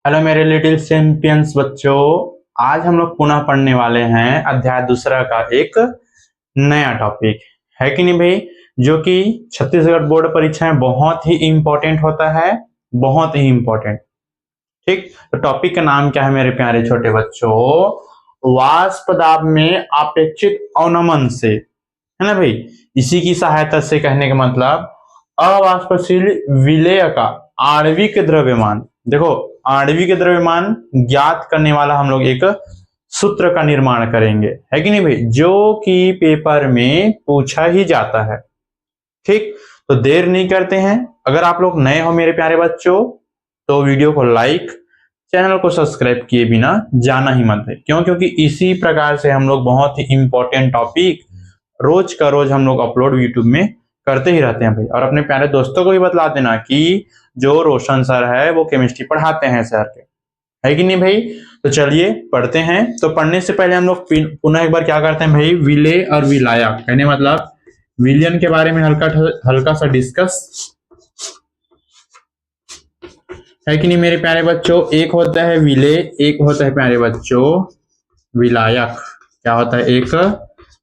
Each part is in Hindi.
हेलो मेरे लिटिल चैंपियंस बच्चों। आज हम लोग पुनः पढ़ने वाले हैं अध्याय दूसरा का एक नया टॉपिक है कि नहीं भाई, जो कि छत्तीसगढ़ बोर्ड परीक्षाएं बहुत ही इंपॉर्टेंट होता है, बहुत ही इंपॉर्टेंट। ठीक, तो टॉपिक का नाम क्या है मेरे प्यारे छोटे बच्चों? वाष्प दाब में अपेक्षित अवनमन से, है ना भाई। इसी की सहायता से कहने का मतलब अवाष्पशील विलेय का आणविक द्रव्यमान, देखो आणविक द्रव्यमान ज्ञात करने वाला हम लोग एक सूत्र का निर्माण करेंगे, है कि नहीं भाई, जो कि पेपर में पूछा ही जाता है। ठीक, तो देर नहीं करते हैं। अगर आप लोग नए हो मेरे प्यारे बच्चों तो वीडियो को लाइक, चैनल को सब्सक्राइब किए बिना जाना ही मत है। क्यों? क्योंकि इसी प्रकार से हम लोग बहुत ही इंपॉर्टेंट टॉपिक रोज का रोज हम लोग अपलोड यूट्यूब में करते ही रहते हैं भाई। और अपने प्यारे दोस्तों को भी बतला देना कि जो रोशन सर है वो केमिस्ट्री पढ़ाते हैं सर के, है कि नहीं भाई। तो चलिए पढ़ते हैं। तो पढ़ने से पहले हम लोग पुनः एक बार क्या करते हैं भाई, विलेय और विलायक, कहने मतलब विलयन के बारे में हल्का सा डिस्कस, है कि नहीं मेरे प्यारे बच्चों। एक होता है विलेय, एक होता है प्यारे बच्चों विलायक। क्या होता है? एक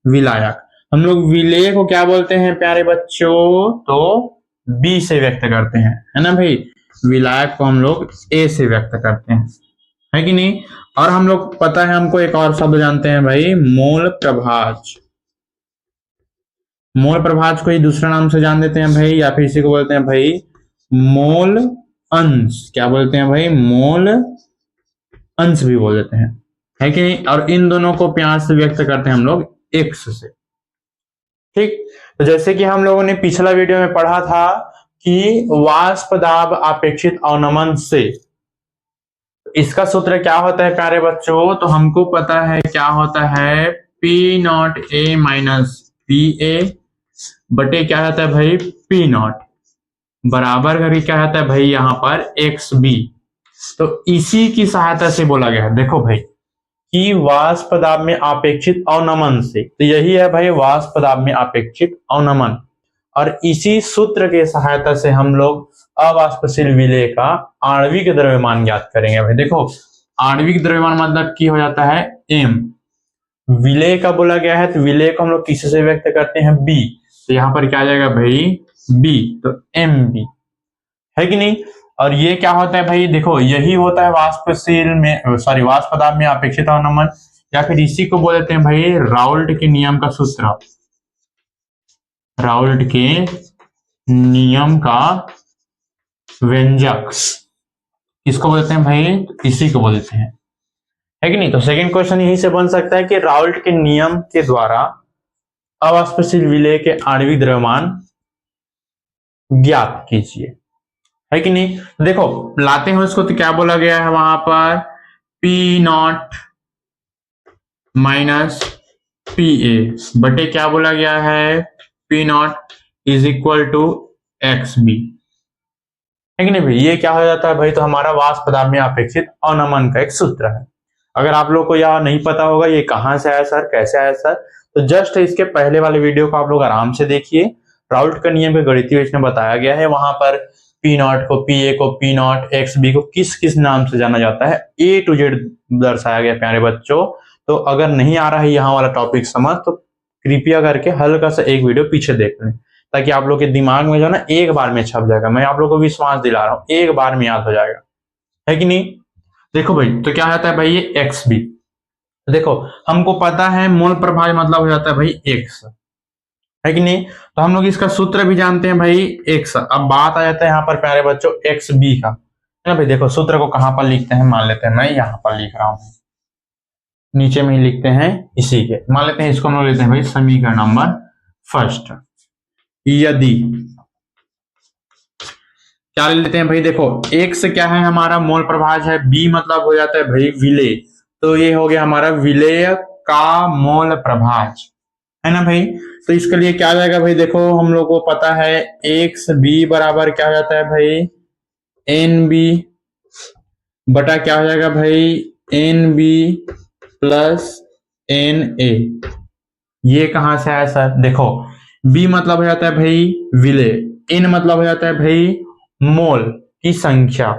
विलायक। हम लोग विलेय को क्या बोलते हैं प्यारे बच्चों? तो बी से व्यक्त करते हैं, है ना भाई। विलायक को हम लोग ए से व्यक्त करते हैं, है कि नहीं। और हम लोग पता है, हमको एक और शब्द जानते हैं भाई, मोल प्रभाज। मोल प्रभाज को ही दूसरा नाम से जान देते हैं भाई, या फिर इसी को बोलते हैं भाई मोल अंश। क्या बोलते हैं भाई? मोल अंश भी बोल देते हैं, है कि नहीं। और इन दोनों को प्यार से व्यक्त करते हैं हम लोग एक्स से। ठीक, तो जैसे कि हम लोगों ने पिछला वीडियो में पढ़ा था कि वाष्प दाब अपेक्षित अवनमन से, इसका सूत्र क्या होता है प्यारे बच्चों? तो हमको पता है क्या होता है, P naught A minus P A बटे क्या होता है भाई, पी नॉट, बराबर करके क्या होता है भाई यहाँ पर एक्स बी। तो इसी की सहायता से बोला गया है, देखो भाई, कि वाष्प दाब में अपेक्षित अवनमन से, तो यही है भाई वाष्प दाब में अपेक्षित अवनमन। और इसी सूत्र के सहायता से हम लोग अवाष्पशील विलेय का आणविक द्रव्यमान ज्ञात करेंगे भाई। देखो आणविक द्रव्यमान मतलब की हो जाता है एम। विलेय का बोला गया है तो विलेय को हम लोग किसी से व्यक्त करते हैं बी, तो यहाँ पर क्या आ जाएगा भाई बी, तो एम बी, है कि नहीं। और ये क्या होता है भाई, देखो यही होता है वाष्पशील में, सॉरी वाष्प दाब में अपेक्षित अवनमन, या फिर इसी को बोल देते हैं भाई राउल्ट के नियम का सूत्र। राउल्ट के नियम का व्यंजक किसको बोलते हैं भाई? इसी को बोलते हैं, है कि नहीं। तो सेकंड क्वेश्चन यही से बन सकता है कि राउल्ट के नियम के द्वारा अवाष्पशील विलेय के आणविक द्रव्यमान ज्ञात कीजिए, है कि नहीं। देखो लाते हैं उसको, तो क्या बोला गया है वहां पर, P naught minus P A बटे क्या बोला गया है, P naught is equal to X B, है कि नहीं भाई। ये क्या हो जाता है भाई, तो हमारा वाष्प दाब में अपेक्षित अवनमन का एक सूत्र है। अगर आप लोग को यह नहीं पता होगा ये कहां से आया सर, कैसे आया सर, तो जस्ट इसके पहले वाले वीडियो को आप लोग आराम से देखिए। राउल्ट का नियम के गणितीय में बताया गया है, वहां पर पी नॉट को, पी ए को, पी नॉट एक्स बी को किस किस नाम से जाना जाता है ए टू जेड दर्शाया गया प्यारे बच्चों। तो अगर नहीं आ रहा है यहाँ वाला टॉपिक समझ, तो कृपया करके हल्का सा एक वीडियो पीछे देख लें, ताकि आप लोग के दिमाग में जो है ना एक बार में छप जाएगा। मैं आप लोग को विश्वास दिला रहा हूँ, एक बार में याद हो जाएगा, है कि नहीं। देखो भाई, तो क्या होता है भाई ये एक्स बी। देखो हमको पता है मूल प्रभाव मतलब हो जाता है भाई एक्स, है कि नहीं। तो हम लोग इसका सूत्र भी जानते हैं भाई एक्स। अब बात आ जाता है यहाँ पर प्यारे बच्चों एक्स बी का, है ना भाई। देखो सूत्र को कहां पर लिखते हैं, मान लेते हैं मैं यहाँ पर लिख रहा हूं, नीचे में ही लिखते हैं इसी के, मान लेते हैं इसको हम लोग लेते हैं भाई समीकरण नंबर फर्स्ट। यदि क्या लेते हैं भाई, देखो एक्स क्या है हमारा मोल प्रभाज है, बी मतलब हो जाता है भाई विलेय, तो ये हो गया हमारा विलेय का मोल प्रभाज, है ना भाई। तो इसके लिए क्या आ जाएगा भाई, देखो हम लोग को पता है एक्स बी बराबर क्या हो जाता है भाई एन बी बटा क्या हो जाएगा भाई N B plus N A. ये कहां से आया सर? देखो बी मतलब हो जाता है भाई विलेय, एन मतलब हो जाता है भाई मोल की संख्या,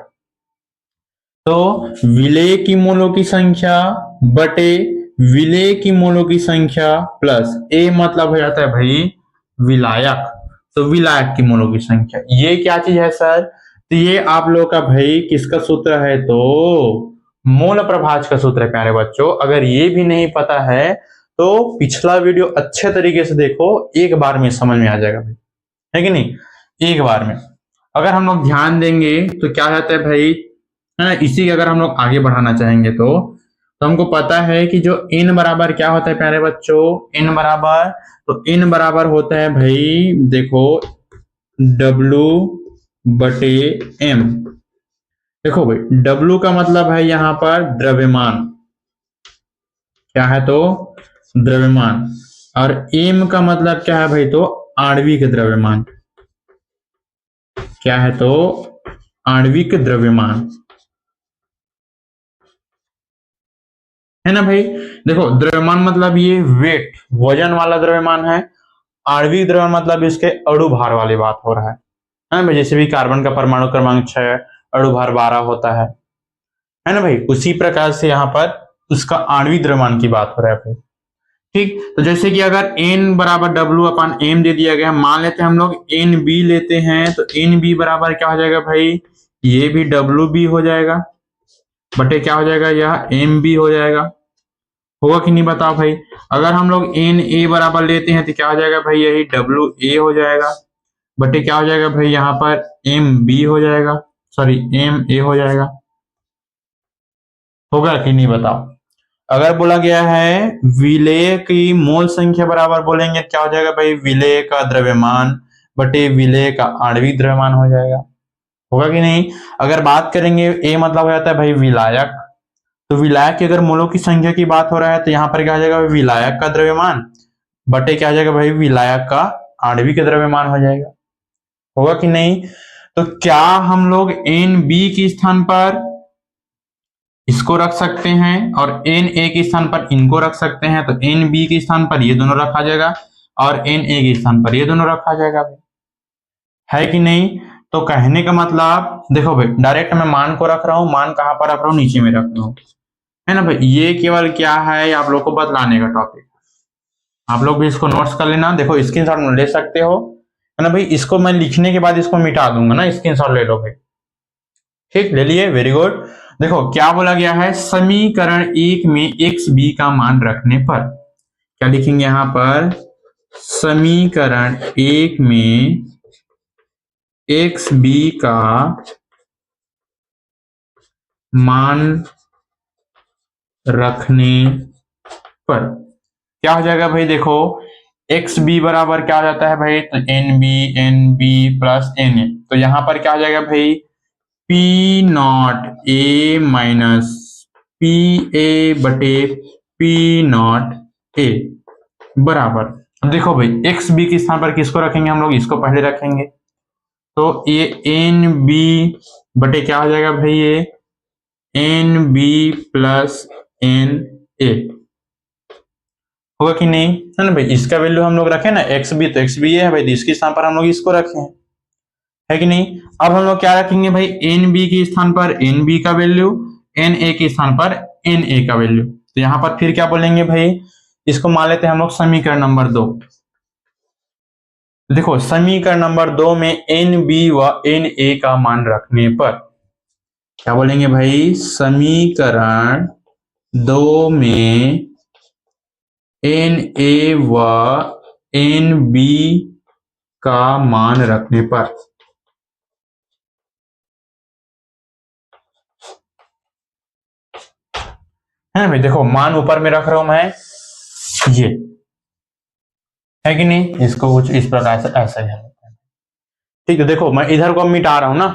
तो विलेय की मोलों की संख्या बटे विलेय की मोलों की संख्या प्लस ए मतलब हो जाता है भाई विलायक, तो विलायक की मोलों की संख्या। ये क्या चीज है सर? तो ये आप लोग का भाई किसका सूत्र है? तो मोल प्रभाज का सूत्र है प्यारे बच्चों। अगर ये भी नहीं पता है तो पिछला वीडियो अच्छे तरीके से देखो, एक बार में समझ में आ जाएगा भाई, है कि नहीं? एक बार में अगर हम लोग ध्यान देंगे तो क्या होता है भाई, है ना? इसी के अगर हम लोग आगे बढ़ाना चाहेंगे तो हमको पता है कि जो n बराबर क्या होता है प्यारे बच्चों, n बराबर, तो n बराबर होता है भाई देखो W बटे m। देखो भाई W का मतलब है यहां पर द्रव्यमान, क्या है? तो द्रव्यमान। और m का मतलब क्या है भाई? तो आणविक द्रव्यमान। क्या है? तो आणविक द्रव्यमान, है ना भाई? देखो द्रव्यमान मतलब ये वेट, वजन वाला द्रव्यमान है। आणविक द्रव्यमान मतलब इसके अणु भार वाली बात हो रहा है ना भाई? जैसे भी कार्बन का परमाणु क्रमांक 6, अणु भार 12 होता है ना भाई? उसी प्रकार से यहाँ पर उसका आणविक द्रव्यमान की बात हो रहा है भाई। ठीक, तो जैसे कि अगर n बराबर W अपन m दे दिया गया, मान लेते हैं हम लोग NB लेते हैं, तो NB बराबर क्या हो जाएगा भाई? ये भी WB हो जाएगा बटे क्या हो जाएगा? यह MB हो जाएगा। होगा कि नहीं बताओ भाई? अगर हम लोग NA बराबर लेते हैं तो क्या हो जाएगा भाई? यही WA हो जाएगा बटे क्या हो जाएगा भाई? यहाँ पर MB हो जाएगा, सॉरी MA हो जाएगा। होगा कि नहीं बताओ? अगर बोला गया है विलेय की मोल संख्या बराबर बोलेंगे क्या हो जाएगा भाई? विलेय का द्रव्यमान बटे विलेय का आणविक द्रव्यमान हो जाएगा। होगा कि नहीं? अगर बात करेंगे ए मतलब हो जाता है भाई विलायक, तो विलायक की अगर मोलों की संख्या की बात हो रहा है तो यहाँ पर क्या हो जाएगा? विलायक का द्रव्यमान बटे क्या हो जाएगा भाई? विलायक का आणविक द्रव्यमान हो जाएगा। होगा कि नहीं? तो क्या हम लोग एन बी के स्थान पर इसको रख सकते हैं और एन ए के स्थान पर इनको रख सकते हैं? तो एन बी के स्थान पर ये दोनों रखा जाएगा और एन ए के स्थान पर ये दोनों रखा जाएगा, है कि नहीं? तो कहने का मतलब देखो भाई, डायरेक्ट मैं मान को रख रहा हूं, मान कहां पर रख रहा हूं? नीचे में रख रहा हूं, है ना भाई? ये केवल क्या है, आप लोग को बतलाने का टॉपिक। आप लोग भी इसको नोट्स कर लेना, देखो स्क्रीनशॉट ले सकते हो, है ना भाई? इसको मैं लिखने के बाद इसको मिटा दूंगा ना, स्क्रीनशॉट ले लो भाई। ठीक, ले लिए, वेरी गुड। देखो क्या बोला गया है, समीकरण 1 में एक्स बी का मान रखने पर क्या लिखेंगे यहां पर? समीकरण 1 में एक्स बी का मान रखने पर क्या हो जाएगा भाई? देखो एक्स बी बराबर क्या हो जाता है भाई? तो N B plus N A, तो यहां पर क्या हो जाएगा भाई? P naught A minus P A बटे पी नॉट ए बराबर, देखो भाई एक्स बी के स्थान पर किसको रखेंगे हम लोग? इसको पहले रखेंगे, तो ये एन बी बटे क्या हो जाएगा भाई? ये N B plus N A. होगा कि नहीं? है ना भाई? इसका वैल्यू हम लोग रखे ना एक्स बी, तो एक्स बी है भाई, तो इसके स्थान पर हम लोग इसको रखे हैं, है कि नहीं? अब हम लोग क्या रखेंगे भाई? एन बी के स्थान पर एन बी का वैल्यू, एन ए के स्थान पर एन ए का वैल्यू। तो यहां पर फिर क्या बोलेंगे भाई? इसको मान लेते हैं हम लोग समीकरण नंबर 2। देखो समीकरण नंबर 2 में एन बी व एन ए का मान रखने पर क्या बोलेंगे भाई? समीकरण 2 में एन ए व एन बी का मान रखने पर, है ना भाई? देखो मान ऊपर में रख रहा हूं मैं, ये है कि नहीं? इसको कुछ इस प्रकार से ऐसा है, ठीक है? देखो मैं इधर को मिटा रहा हूं ना,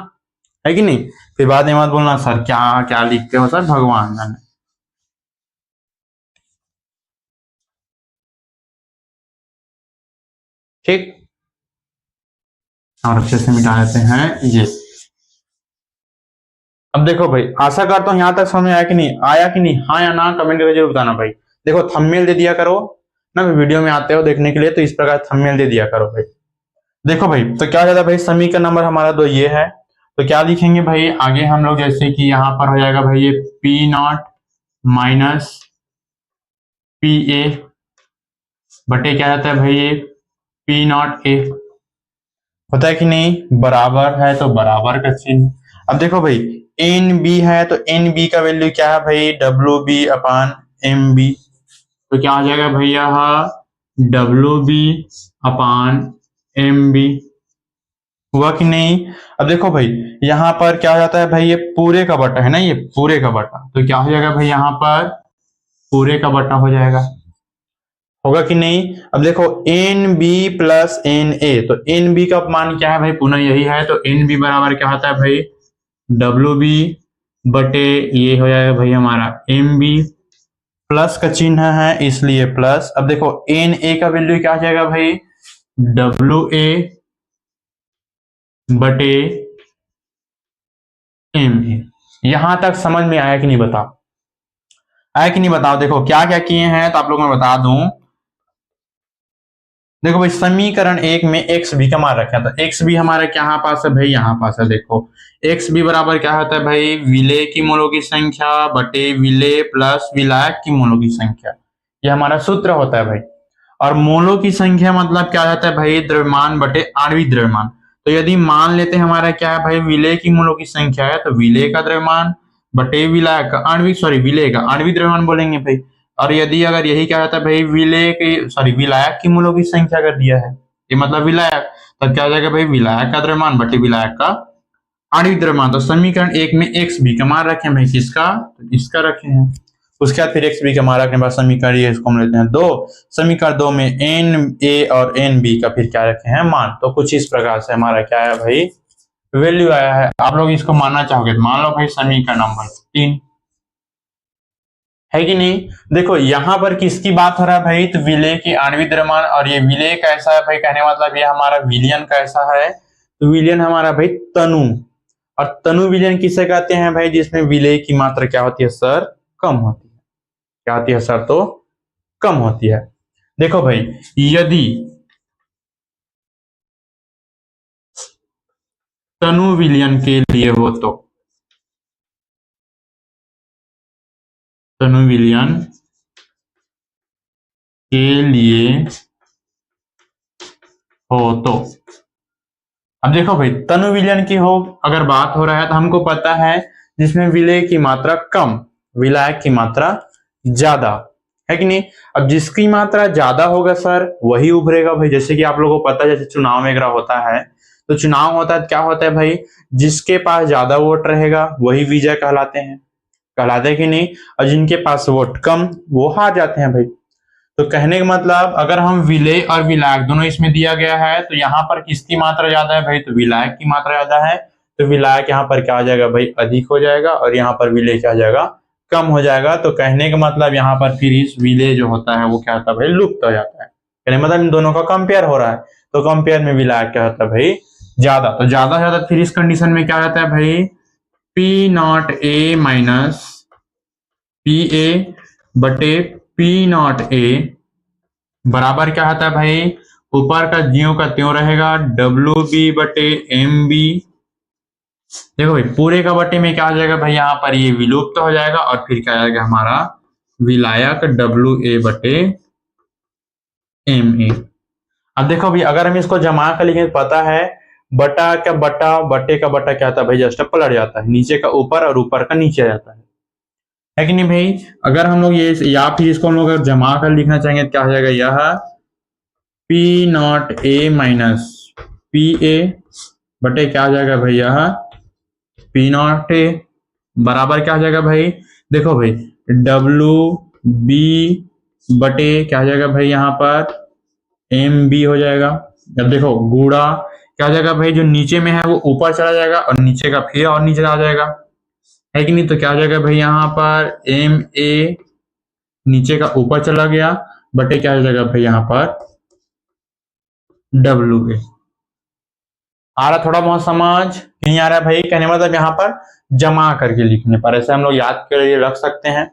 है कि नहीं? फिर बाद में मत बोलना सर क्या क्या लिखते हो सर, भगवान जाने। ठीक, और अच्छे से मिटा देते हैं ये। अब देखो भाई, आशा करता हूं यहां तक समझ आया कि नहीं आया कि नहीं? हाँ या ना कमेंट करके जरूर बताना भाई। देखो थंबनेल दे दिया करो ना, वीडियो में आते हो देखने के लिए, तो इस प्रकार थंबनेल दे दिया करो भाई। देखो भाई, तो क्या हो जाता है भाई? समीकरण नंबर हमारा 2 ये है, तो क्या लिखेंगे भाई आगे हम लोग, जैसे कि यहाँ पर हो जाएगा भाई ये P naught minus P A बटे क्या रहता है भाई ये पी नॉट ए, होता है कि नहीं, बराबर है तो बराबर का चिन्ह। अब देखो भाई एन बी है तो एन बी का वैल्यू क्या है भाई डब्ल्यू बी अपान एम बी, तो क्या हो जाएगा भैया डब्ल्यू बी अपान एम बी, हुआ कि नहीं। अब देखो भाई यहाँ पर क्या हो जाता है भाई ये पूरे का बटा है ना, ये पूरे का बटा, तो क्या हो जाएगा भाई यहाँ पर पूरे का बटा हो जाएगा, होगा कि नहीं। अब देखो N B plus N A, तो एन बी का मान क्या है भाई पुनः यही है, तो एन बी बराबर क्या होता है भाई डब्ल्यू बी बटे ये हो जाएगा भाई हमारा एम बी, प्लस का चिन्ह है इसलिए प्लस। अब देखो एन ए का वैल्यू क्या हो जाएगा भाई डब्ल्यू ए बटे एम ए। यहां तक समझ में आया कि नहीं बताओ, आया कि नहीं बताओ। देखो क्या क्या किए हैं तो आप लोगों को मैं बता दूं। देखो भाई समीकरण एक में एक्स भी का मान रखा था, एक्स भी हमारा क्या पास है भाई यहाँ पास है। देखो एक्स भी बराबर क्या होता है भाई विलेय की मोलों की संख्या बटे विलेय प्लस विलायक की मोलों की संख्या, ये हमारा सूत्र होता है भाई। और मोलों की संख्या मतलब क्या होता है भाई द्रव्यमान बटे आणविक द्रव्यमान। तो यदि मान लेते हैं हमारा क्या है भाई विलेय की मोलों की संख्या है तो विलेय का द्रव्यमान बटे विलायक का आणविक, सॉरी विलेय का आणविक द्रव्यमान बोलेंगे भाई। और यदि अगर यही क्या रहता है भाई विलेय की सॉरी विलायक की मोलों की संख्या कर दिया है, ये मतलब विलायक, तब क्या हो जाएगा भाई विलायक का द्रव्यमान बटे विलायक का आणविक द्रव्यमान। तो समीकरण एक में एक्स बी का मान रखे भाई, किसका, तो इसका रखे हैं। उसके बाद फिर एक्स बी का मान रखने बाद समीकरण ये इसको हम लेते हैं दो, समीकरण दो में एन ए और एन बी का फिर क्या रखे हैं मान। तो कुछ इस प्रकार से हमारा क्या है भाई वैल्यू आया है। आप लोग इसको मानना चाहोगे तो मान लो भाई समीकरण नंबर 3, है कि नहीं। देखो यहां पर किसकी बात हो रहा है भाई तो विलेय की आणविक द्रव्यमान, और ये विलेय कैसा है भाई कहने मतलब ये हमारा विलयन कैसा है, तो विलयन हमारा भाई तनु, और तनु विलयन किसे कहते हैं भाई जिसमें विलेय की मात्रा क्या होती है सर कम होती है, क्या होती है सर तो कम होती है। देखो भाई यदि तनु विलयन के लिए हो तो तनु विलयन के लिए हो तो, अब देखो भाई तनु विलयन की हो अगर बात हो रहा है तो हमको पता है जिसमें विलेय की मात्रा कम विलायक की मात्रा ज्यादा, है कि नहीं। अब जिसकी मात्रा ज्यादा होगा सर वही उभरेगा भाई। जैसे कि आप लोगों को पता है जैसे चुनाव वगैरह होता है, तो चुनाव होता है क्या होता है भाई जिसके पास ज्यादा वोट रहेगा वही विजय कहलाते हैं, कहलाते हैं कि नहीं। और जिनके पास वोट कम वो हार जाते हैं भाई। तो कहने का मतलब अगर हम विलेय और विलायक दोनों इसमें दिया गया है तो यहाँ पर किसकी मात्रा ज्यादा है भाई तो विलायक की मात्रा ज्यादा है, तो विलायक यहाँ पर क्या हो जाएगा भाई अधिक हो जाएगा और यहाँ पर विलेय क्या हो जाएगा कम हो जाएगा। तो कहने का मतलब यहाँ पर फिर इस विलेय जो होता है वो क्या होता है भाई लुप्त हो जाता है। कहने मतलब इन दोनों का कंपेयर हो रहा है तो कंपेयर में विलायक क्या होता है भाई ज्यादा, तो ज्यादा ज्यादा फिर इस कंडीशन में क्या रहता है भाई P naught A minus P A बटे पी नॉट ए बराबर क्या होता है भाई ऊपर का ज्यों का त्यों रहेगा डब्ल्यू बी बटे एम बी। देखो भाई पूरे का बटे में क्या हो जाएगा भाई यहाँ पर ये विलुप्त हो जाएगा और फिर क्या आएगा हमारा विलायक डब्ल्यू ए बटे एम ए। अब देखो भाई अगर हम इसको जमा कर लिखें पता है बटा का बटा बटे का बटा क्या आता है भाई जस्ट पलट जाता है, नीचे का ऊपर और ऊपर का नीचे आ जाता है कि नहीं भाई। अगर हम लोग ये या फिर इसको हम लोग अगर जमा कर लिखना चाहेंगे तो क्या हो जाएगा यह P naught A minus P A बटे क्या हो जाएगा भाई यह पी नॉट ए बराबर क्या हो जाएगा भाई देखो भाई डब्ल्यू बी बटे क्या हो जाएगा भाई यहाँ पर एम बी हो जाएगा। अब देखो गुणा क्या हो जाएगा भाई जो नीचे में है वो ऊपर चला जाएगा और नीचे का फिर और नीचे आ जाएगा, है कि नहीं। तो क्या हो जाएगा भाई यहाँ पर एम ए नीचे का ऊपर चला गया बटे क्या हो जाएगा भाई यहाँ पर डब्ल्यू ए। आ रहा थोड़ा बहुत समझ नहीं आ रहा है भाई कहने मतलब यहाँ पर जमा करके लिखने पर ऐसे हम लोग याद के लिए रख सकते हैं।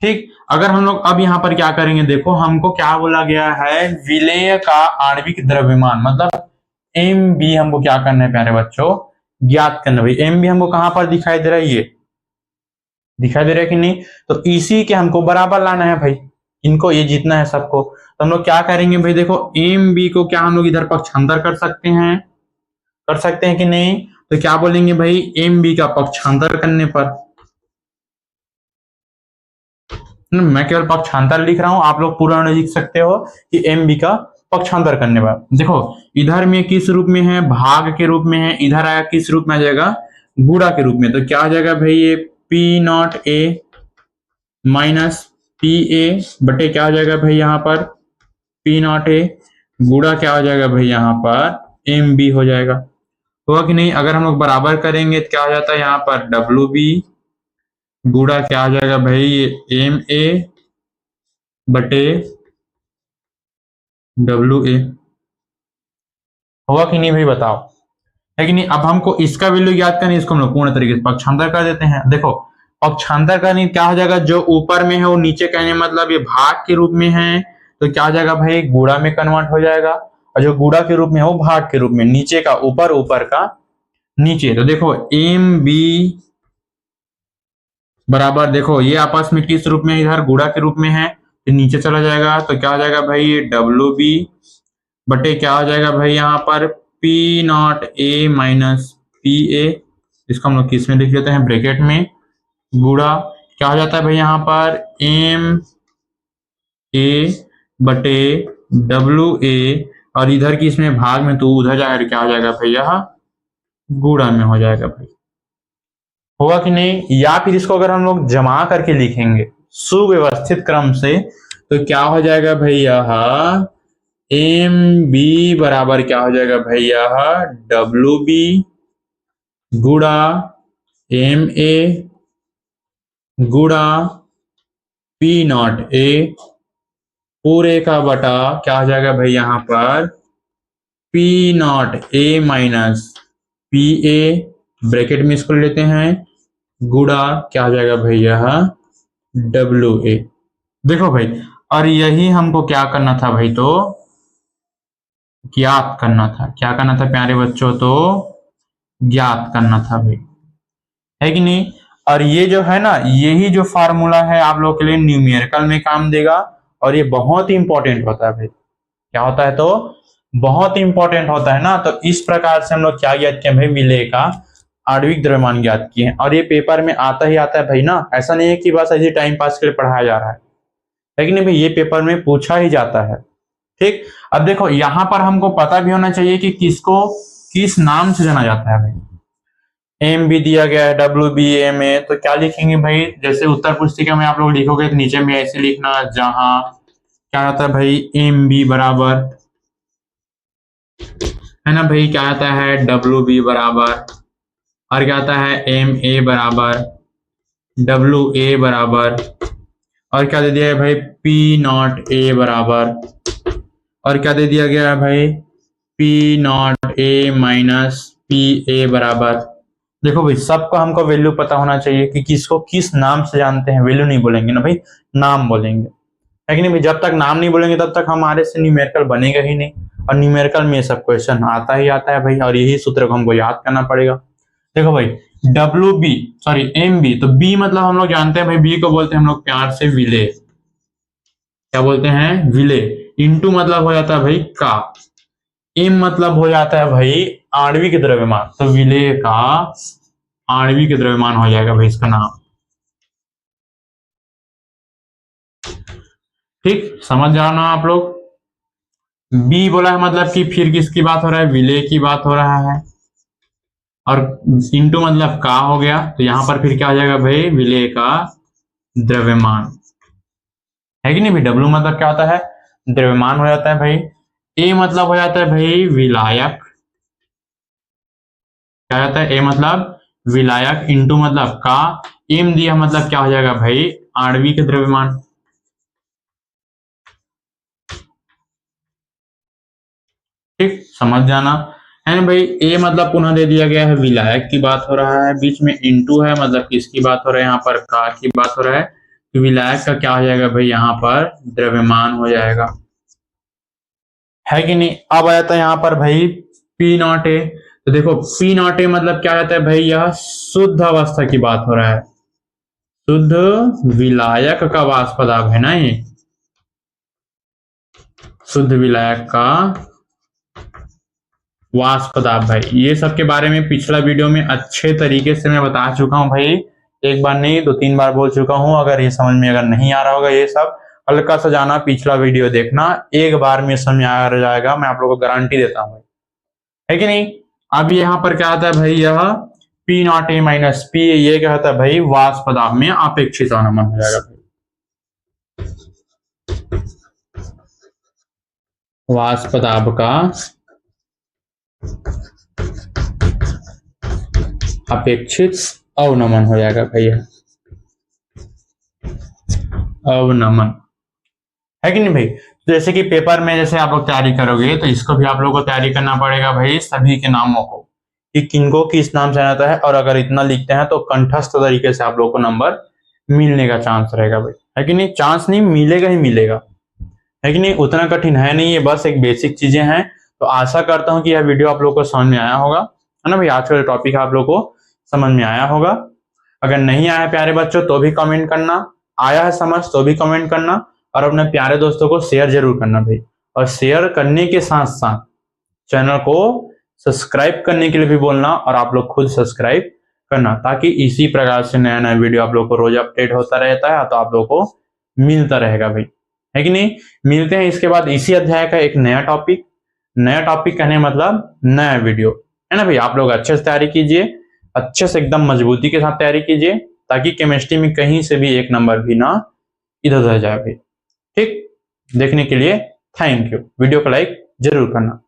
ठीक अगर हम लोग अब यहाँ पर क्या करेंगे देखो हमको क्या बोला गया है विलेय का आणविक द्रव्यमान मतलब एम बी हमको क्या करना है प्यारे बच्चों ज्ञात करना भाई। एम भी हमको कहां पर दिखाई दे रहा है, ये दिखाई दे रहा है कि नहीं, तो इसी के हमको बराबर लाना है भाई, इनको ये जीतना है सबको। तो हम लोग क्या करेंगे भाई, देखो एम बी को क्या हम लोग इधर पक्षांतर कर सकते हैं, कर सकते हैं कि नहीं, तो क्या बोलेंगे भाई, एम बी का पक्षांतर करने पर, मैं केवल पक्षांतर लिख रहा हूं, आप लोग पूरा नहीं लिख सकते हो कि एम बी का पक्षांतर करने पर। देखो इधर में किस रूप में है, भाग के रूप में है, इधर आया किस रूप में आ जाएगा, गुणा के रूप में। तो क्या आ जाएगा भाई, ये P naught A minus P A बटे क्या आ जाएगा भाई यहाँ पर पी नॉट ए, गुणा क्या हो जाएगा भाई यहाँ पर एम बी हो जाएगा, होगा कि नहीं। अगर हम लोग बराबर करेंगे तो क्या हो जाता है यहाँ पर डब्ल्यू बी, गुणा क्या आ जाएगा भाई एम ए बटे डब्ल्यू ए, होगा कि नहीं भाई बताओ, है कि नहीं। अब हमको इसका वैल्यू याद करनी है, इसको हम लोग पूर्ण तरीके से पक्षांतर कर देते हैं। देखो पक्षांतर करने क्या हो जाएगा, जो ऊपर में है वो नीचे कहने मतलब ये भाग के रूप में है, तो क्या हो जाएगा भाई गुणा में कन्वर्ट हो जाएगा, और जो गुणा के रूप में है वो भाग के रूप में, नीचे का ऊपर, ऊपर का नीचे। तो देखो एम बी बराबर, देखो ये आपस में किस रूप में, इधर गुणा के रूप में है, तो नीचे चला जाएगा, तो क्या हो जाएगा भाई डब्ल्यू बी बटे क्या हो जाएगा भाई यहाँ पर P naught A minus P ए, इसको हम लोग किस में लिख लेते हैं ब्रैकेट में, गुणा क्या हो जाता है भाई यहाँ पर एम ए बटे डब्ल्यू ए, और इधर की इसमें भाग में तो उधर जाकर क्या हो जाएगा भाई यहाँ गुणा में हो जाएगा भाई, होगा कि नहीं। या फिर इसको अगर हम लोग जमा करके लिखेंगे सुव्यवस्थित क्रम से, तो क्या हो जाएगा भाई यहाँ एम बी बराबर क्या हो जाएगा भाई यहाँ डब्ल्यू बी गुणा एम ए गुणा पी नॉट ए पूरे का बटा क्या हो जाएगा भाई यहाँ पर P naught A minus P A, bracket में इसको लेते हैं, गुणा क्या हो जाएगा भाई यहाँ डब्ल्यू ए। देखो भाई, और यही हमको क्या करना था भाई, तो ज्ञात करना था, क्या करना था प्यारे बच्चों, तो ज्ञात करना था भाई, है कि नहीं। और ये जो है ना, यही जो फार्मूला है आप लोग के लिए न्यूमेरिकल में काम देगा, और ये बहुत ही इंपॉर्टेंट होता है भाई, क्या होता है, तो बहुत इंपॉर्टेंट होता है ना। तो इस प्रकार से हम लोग क्या ज्ञात किए भाई, विलेय का आणविक द्रव्यमान ज्ञात किए हैं, और ये पेपर में आता ही आता है भाई ना, ऐसा नहीं है कि बस ऐसे टाइम पास के लिए पढ़ाया जा रहा है कि नहीं भाई, ये पेपर में पूछा ही जाता है। ठीक, अब देखो यहां पर हमको पता भी होना चाहिए कि किसको किस नाम से जाना जाता है भाई, एम भी दिया गया है डब्ल्यू बी एम ए, तो क्या लिखेंगे भाई, जैसे उत्तर पुस्तिका में आप लोग लिखोगे तो नीचे में ऐसे लिखना, जहां क्या आता है भाई एम बी बराबर, है ना भाई, क्या आता है डब्ल्यू बी बराबर, और क्या आता है एम ए बराबर डब्ल्यू ए बराबर, और क्या दे दिया है भाई पी नॉट ए बराबर, और क्या दे दिया गया है भाई P naught A minus P ए बराबर। देखो भाई सबको हमको वैल्यू पता होना चाहिए कि किसको किस नाम से जानते हैं, वैल्यू नहीं बोलेंगे ना भाई, नाम बोलेंगे, है कि नहीं भाई। जब तक नाम नहीं बोलेंगे तब तक हमारे से न्यूमेरिकल बनेगा ही नहीं, और न्यूमेरिकल में ये सब क्वेश्चन आता ही आता है भाई, और यही सूत्र को हमको याद करना पड़ेगा। देखो भाई W B sorry M B, तो बी मतलब हम लोग जानते हैं भाई, बी को बोलते हैं हम लोग प्यार से विलेय, क्या बोलते हैं विलेय, इंटू मतलब हो जाता है भाई का, एम मतलब हो जाता है भाई आणविक द्रव्यमान, तो विलेय का आणविक द्रव्यमान हो जाएगा भाई इसका नाम। ठीक, समझ जाना आप लोग। बी बोला है मतलब कि फिर किसकी बात हो रहा है, विलेय की बात हो रहा है, और इंटू मतलब का हो गया, तो यहां पर फिर क्या हो जाएगा भाई विलेय का द्रव्यमान, है कि नहीं भाई। डब्ल्यू मतलब क्या होता है, द्रव्यमान हो जाता है भाई। ए मतलब हो जाता है भाई विलायक, क्या होता है ए मतलब विलायक, इंटू मतलब का, एम दिया मतलब क्या हो जाएगा भाई आणविक द्रव्यमान। ठीक, समझ जाना है ना भाई। ए मतलब पुनः दे दिया गया है विलायक की बात हो रहा है, बीच में इंटू है मतलब किसकी बात हो रहा है, यहाँ पर का की बात हो रहा है, तो विलायक का क्या हो जाएगा भाई यहाँ पर द्रव्यमान हो जाएगा, है कि नहीं। अब आया था यहाँ पर भाई पी नॉट ए, तो देखो पी नॉट ए मतलब क्या रहता है भाई, यह शुद्ध अवस्था की बात हो रहा है, शुद्ध विलायक का वाष्प दाब है ना ये, शुद्ध विलायक का वाष्प दाब भाई। ये सब के बारे में पिछला वीडियो में अच्छे तरीके से मैं बता चुका हूं भाई, एक बार नहीं 2-3 बार बोल चुका हूं। अगर ये समझ में अगर नहीं आ रहा होगा ये सब, हल्का सा जाना पिछला वीडियो देखना, एक बार में समझ आ जाएगा, मैं आप लोगों को गारंटी देता हूं भाई, है कि नहीं। अब यहाँ पर क्या आता है भाई, यह P naught A minus P, ये क्या होता है भाई, वाष्प दाब में अपेक्षित अनुमान हो जाएगा भाई, वाष्प दाब का अपेक्षित अवनमन हो जाएगा भैया, अवनमन, है कि नहीं भाई। जैसे कि पेपर में जैसे आप लोग तैयारी करोगे तो इसको भी आप लोगों को तैयारी करना पड़ेगा भाई, सभी के नामों को कि किनको किस नाम से रहता है, और अगर इतना लिखते हैं तो कंठस्थ तरीके से आप लोग को नंबर मिलने का चांस रहेगा भाई, है कि नहीं। चांस नहीं, मिलेगा ही मिलेगा, है कि नहीं। उतना कठिन है नहीं, ये बस एक बेसिक चीजें हैं। तो आशा करता हूं कि यह वीडियो आप लोग को समझ में आया होगा, है ना भाई। आज का टॉपिक आप लोग को समझ में आया होगा। अगर नहीं आया प्यारे बच्चों तो भी कमेंट करना, आया है समझ तो भी कमेंट करना, और अपने प्यारे दोस्तों को शेयर जरूर करना भाई। और शेयर करने के साथ साथ चैनल को सब्सक्राइब करने के लिए भी बोलना, और आप लोग खुद सब्सक्राइब करना, ताकि इसी प्रकार से नया नया वीडियो आप लोग को रोज अपडेट होता रहता है, तो आप लोग को मिलता रहेगा भाई, है कि नहीं। मिलते हैं इसके बाद इसी अध्याय का एक नया टॉपिक, नया टॉपिक कहने मतलब नया वीडियो, है ना भाई। आप लोग अच्छे से तैयारी कीजिए, अच्छे से एकदम मजबूती के साथ तैयारी कीजिए, ताकि केमिस्ट्री में कहीं से भी एक नंबर भी ना इधर उधर जाए भाई। ठीक, देखने के लिए थैंक यू। वीडियो को लाइक जरूर करना।